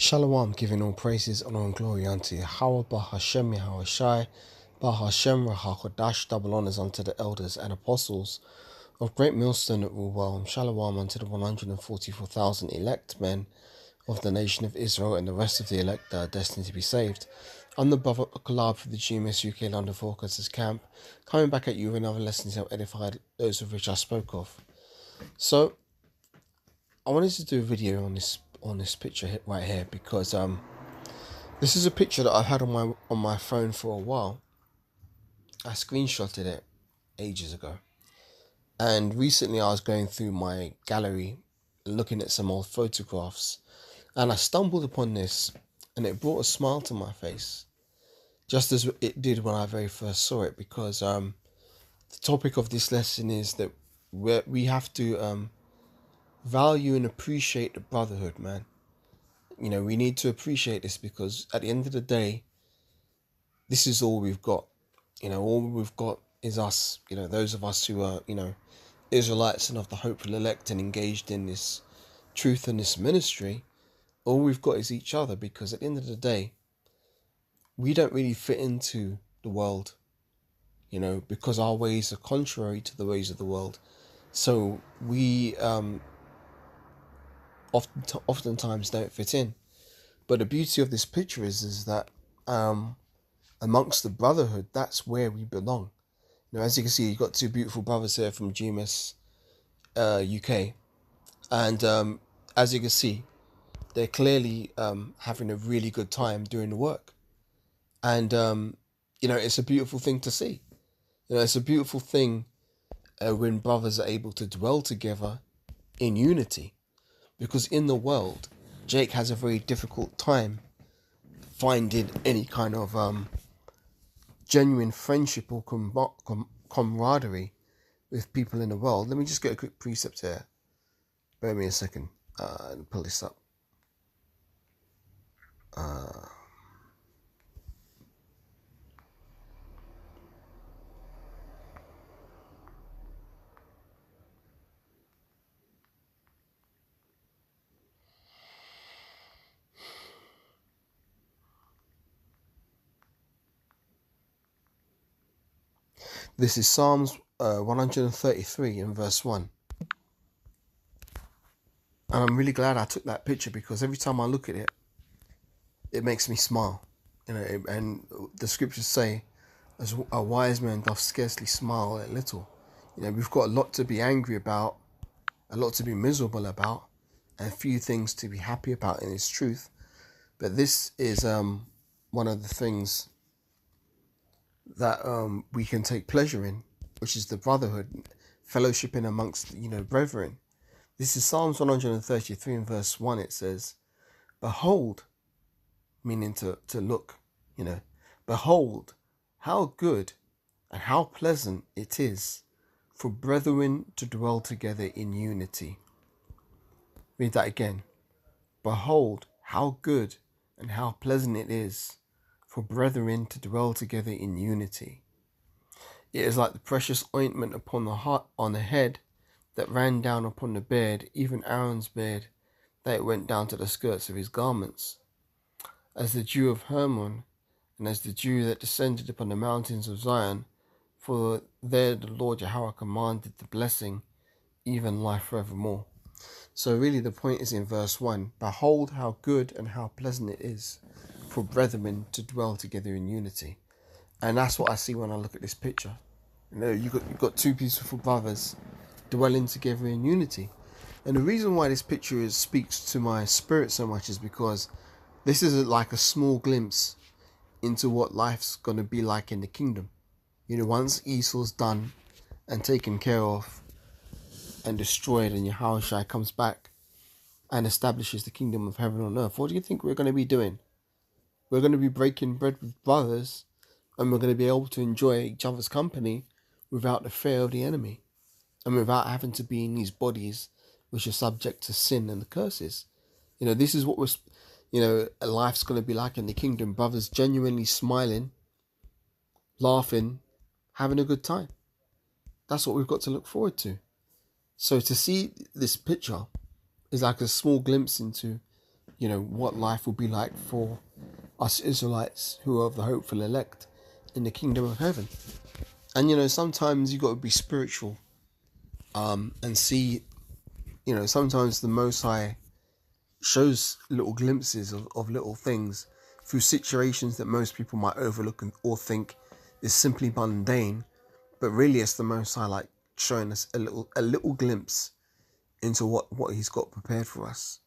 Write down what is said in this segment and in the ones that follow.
Shalom, giving all praises, honor and glory unto Yahweh, Bahashem, Yahushai, Bahashem, Rahakodash, double honors unto the elders and apostles of Great Millstone that rule well. Shalom unto the 144,000 elect men of the nation of Israel and the rest of the elect that are destined to be saved. I'm the brother Kalab for the GMS UK London Forecasters Camp, coming back at you with another lesson to help edify those of which I spoke of. So, I wanted to do a video on this picture right here because this is a picture that I've had on my phone for a while. I screenshotted it ages ago, and recently I was going through my gallery looking at some old photographs, and I stumbled upon this, and it brought a smile to my face, just as it did when I very first saw it, because the topic of this lesson is that we have to value and appreciate the brotherhood, man. You know, we need to appreciate this because at the end of the day, this is all we've got. You know, all we've got is us, you know, those of us who are, you know, Israelites and of the hopeful elect and engaged in this truth and this ministry. All we've got is each other, because at the end of the day, we don't really fit into the world, you know, because our ways are contrary to the ways of the world. So we oftentimes don't fit in. But the beauty of this picture is that amongst the brotherhood, that's where we belong. You know, as you can see, you've got two beautiful brothers here from GMS UK, and as you can see, they're clearly having a really good time doing the work, and you know, it's a beautiful thing to see. You know, it's a beautiful thing when brothers are able to dwell together in unity, because in the world, Jake has a very difficult time finding any kind of genuine friendship or camaraderie with people in the world. Let me just get a quick precept here. Bear me a second and pull this up. This is Psalms 133 and verse 1. And I'm really glad I took that picture, because every time I look at it, it makes me smile. You know, and the scriptures say, as a wise man doth scarcely smile at little. You know, we've got a lot to be angry about, a lot to be miserable about, and a few things to be happy about in its truth. But this is one of the things that we can take pleasure in, which is the brotherhood, fellowshipping amongst, you know, brethren. This is Psalms 133 and verse 1. It says, behold, meaning to look, you know, behold, how good and how pleasant it is for brethren to dwell together in unity. Read that again. Behold, how good and how pleasant it is for brethren to dwell together in unity. It is like the precious ointment upon the heart, on the head, that ran down upon the beard, even Aaron's beard, that it went down to the skirts of his garments, as the dew of Hermon, and as the dew that descended upon the mountains of Zion. For there the Lord Yahweh commanded the blessing, even life forevermore. So really the point is in verse 1. Behold how good and how pleasant it is for brethren to dwell together in unity. And that's what I see when I look at this picture. You know, you've got two beautiful brothers dwelling together in unity. And the reason why this picture speaks to my spirit so much is because this is like a small glimpse into what life's going to be like in the kingdom. You know, once Esau's done and taken care of and destroyed, and Yahushua comes back and establishes the kingdom of heaven on earth, what do you think we're going to be doing? We're going to be breaking bread with brothers, and we're going to be able to enjoy each other's company without the fear of the enemy, and without having to be in these bodies which are subject to sin and the curses. You know, this is what life's going to be like in the kingdom. Brothers genuinely smiling, laughing, having a good time. That's what we've got to look forward to. So to see this picture is like a small glimpse into, what life will be like for us Israelites who are the hopeful elect in the kingdom of heaven. And sometimes you got to be spiritual, and see. Sometimes the Most High shows little glimpses of little things through situations that most people might overlook or think is simply mundane, but really it's the Most High like showing us a little glimpse into what He's got prepared for us.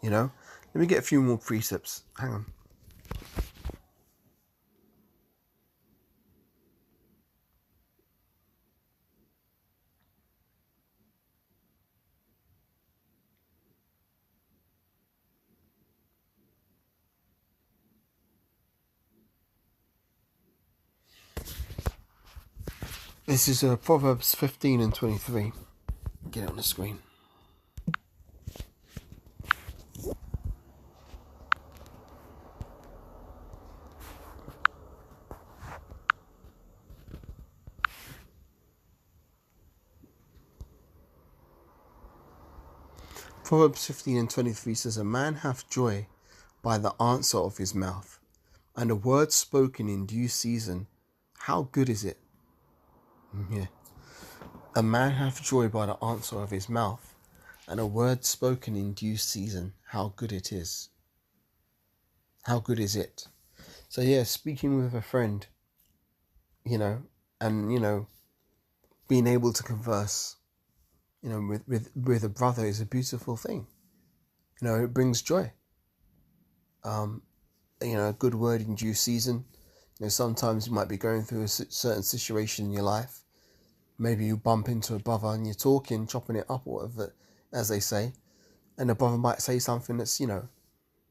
Let me get a few more precepts. Hang on. This is Proverbs 15 and 23. Get it on the screen. Proverbs 15 and 23 says, "A man hath joy by the answer of his mouth, and a word spoken in due season. How good is it?" Yeah. A man hath joy by the answer of his mouth, and a word spoken in due season. How good it is. How good is it? So yeah, speaking with a friend, and being able to converse, with a brother is a beautiful thing. It brings joy. A good word in due season. Sometimes you might be going through a certain situation in your life. Maybe you bump into a brother and you're talking, chopping it up or whatever, as they say, and the brother might say something that's,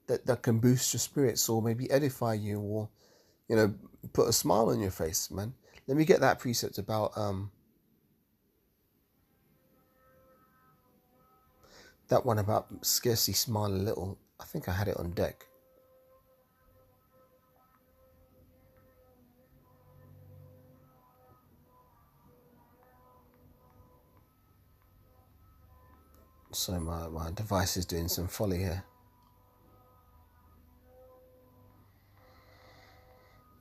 that can boost your spirits or maybe edify you or, put a smile on your face, man. Let me get that precept about that one about scarcely smile a little. I think I had it on deck. So my device is doing some folly here.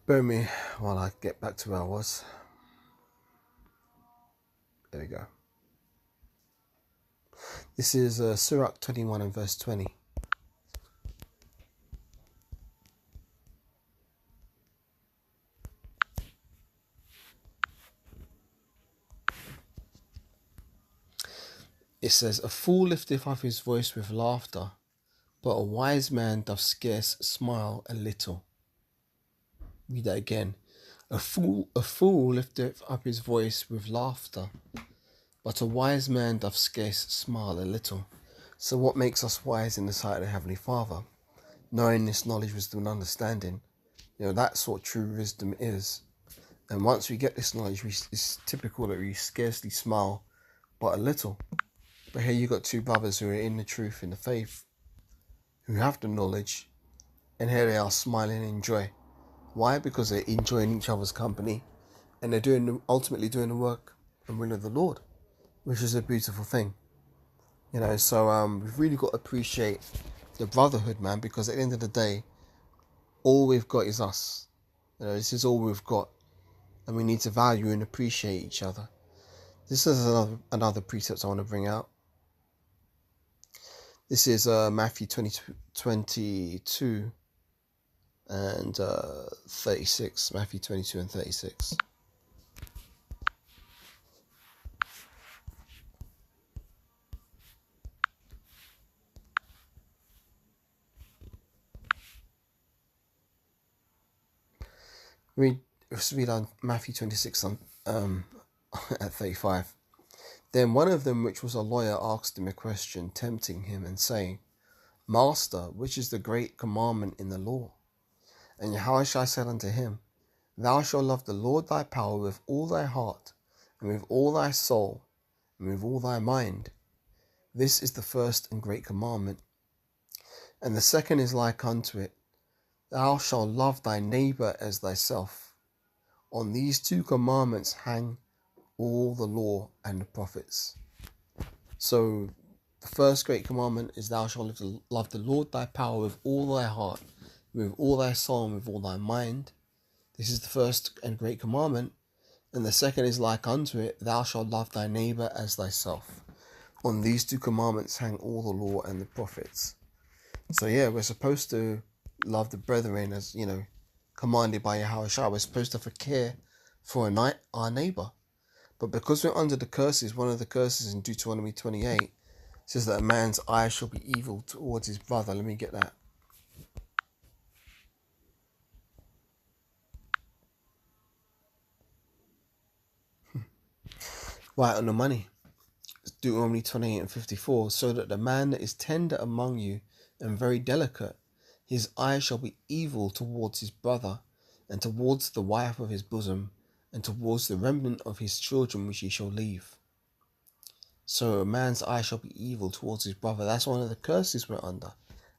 Bear with me while I get back to where I was. There we go. This is Sirach 21 and verse 20. It says, "A fool lifteth up his voice with laughter, but a wise man doth scarce smile a little." Read that again. A fool lifteth up his voice with laughter, but a wise man doth scarce smile a little. So what makes us wise in the sight of the Heavenly Father? Knowing this knowledge, wisdom, and understanding. That's what true wisdom is. And once we get this knowledge, it's typical that we scarcely smile but a little. But here you got two brothers who are in the truth, in the faith, who have the knowledge, and here they are smiling in joy. Why? Because they're enjoying each other's company, and they're ultimately doing the work and will of the Lord, which is a beautiful thing. So we've really got to appreciate the brotherhood, man, because at the end of the day, all we've got is us. This is all we've got, and we need to value and appreciate each other. This is another precept I want to bring out. This is Matthew 22 and 36. Matthew 22 and 36. Let's read on Matthew 26 at 35. Then one of them, which was a lawyer, asked him a question, tempting him, and saying, "Master, which is the great commandment in the law?" And Yahushua said unto him, "Thou shalt love the Lord thy power with all thy heart, and with all thy soul, and with all thy mind. This is the first and great commandment. And the second is like unto it, Thou shalt love thy neighbour as thyself. On these two commandments hang all the law and the prophets." So The first great commandment is thou shalt love the Lord thy power with all thy heart, with all thy soul, and with all thy mind. This is the first and great commandment. And the second is like unto it, thou shalt love thy neighbour as thyself. On these two commandments hang all the law and the prophets. So yeah, we're supposed to love the brethren as, commanded by Yahushua. We're supposed to have care for our neighbour. But because we're under the curses, one of the curses in Deuteronomy 28 says that a man's eye shall be evil towards his brother. Let me get that. Right on the money. Deuteronomy 28 and 54. So that the man that is tender among you and very delicate, his eye shall be evil towards his brother, and towards the wife of his bosom, and towards the remnant of his children which he shall leave. So a man's eye shall be evil towards his brother. That's one of the curses we're under.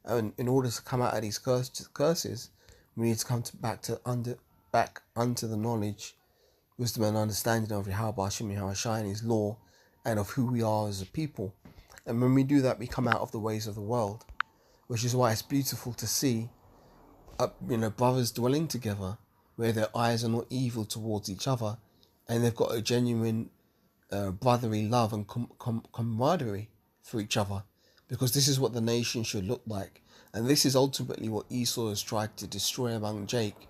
And in order to come out of these curses, we need to come back unto the knowledge, wisdom and understanding of Yahweh Hashem Yahushua and his law, and of who we are as a people. And when we do that, we come out of the ways of the world, which is why it's beautiful to see brothers dwelling together where their eyes are not evil towards each other, and they've got a genuine brotherly love and camaraderie for each other, because this is what the nation should look like. And this is ultimately what Esau has tried to destroy among Jake.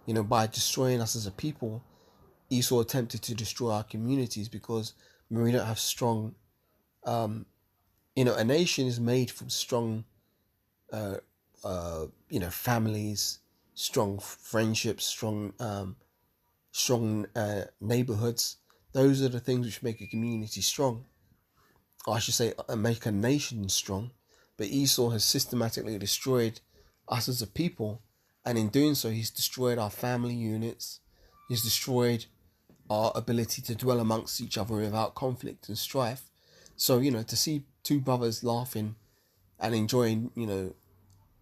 By destroying us as a people, Esau attempted to destroy our communities, because when we don't have strong, a nation is made from strong, families, strong friendships, strong neighborhoods. Those are the things which make a community strong. Or I should say, make a nation strong. But Esau has systematically destroyed us as a people, and in doing so, he's destroyed our family units. He's destroyed our ability to dwell amongst each other without conflict and strife. So, to see two brothers laughing and enjoying,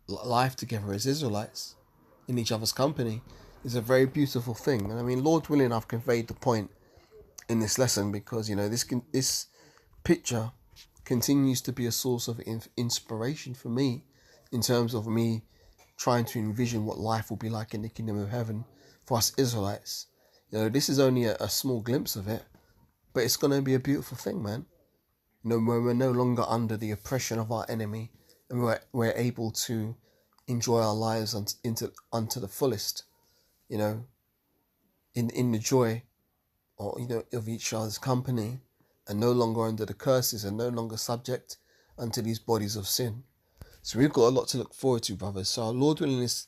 life together as Israelites in each other's company is a very beautiful thing. And I mean, Lord willing, I've conveyed the point in this lesson, because, this picture continues to be a source of inspiration for me in terms of me trying to envision what life will be like in the kingdom of heaven for us Israelites. This is only a small glimpse of it, but it's going to be a beautiful thing, man. Where we're no longer under the oppression of our enemy, and we're able to enjoy our lives unto the fullest, in the joy of each other's company, and no longer under the curses, and no longer subject unto these bodies of sin. So we've got a lot to look forward to, brothers. So Lord willing, this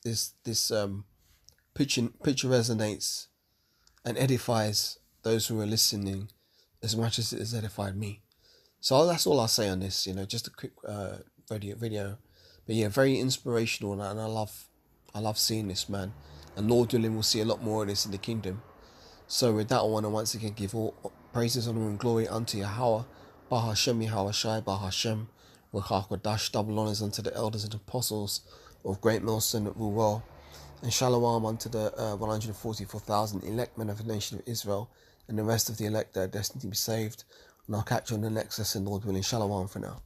picture resonates and edifies those who are listening as much as it has edified me. So that's all I'll say on this. Just a quick video, but yeah, very inspirational, and I love seeing this, man. And Lord willing, we'll see a lot more of this in the kingdom. So with that, I want to once again give all praises, honor, and glory unto Yahweh, Bahashem Yahushai, Bahashem, Wachach, double honors unto the elders and apostles of Great Millstone that rule well, and Shalom unto the 144,000 elect men of the nation of Israel, and the rest of the elect that are destined to be saved. And I'll catch you on the next lesson, Lord willing. Shalom for now.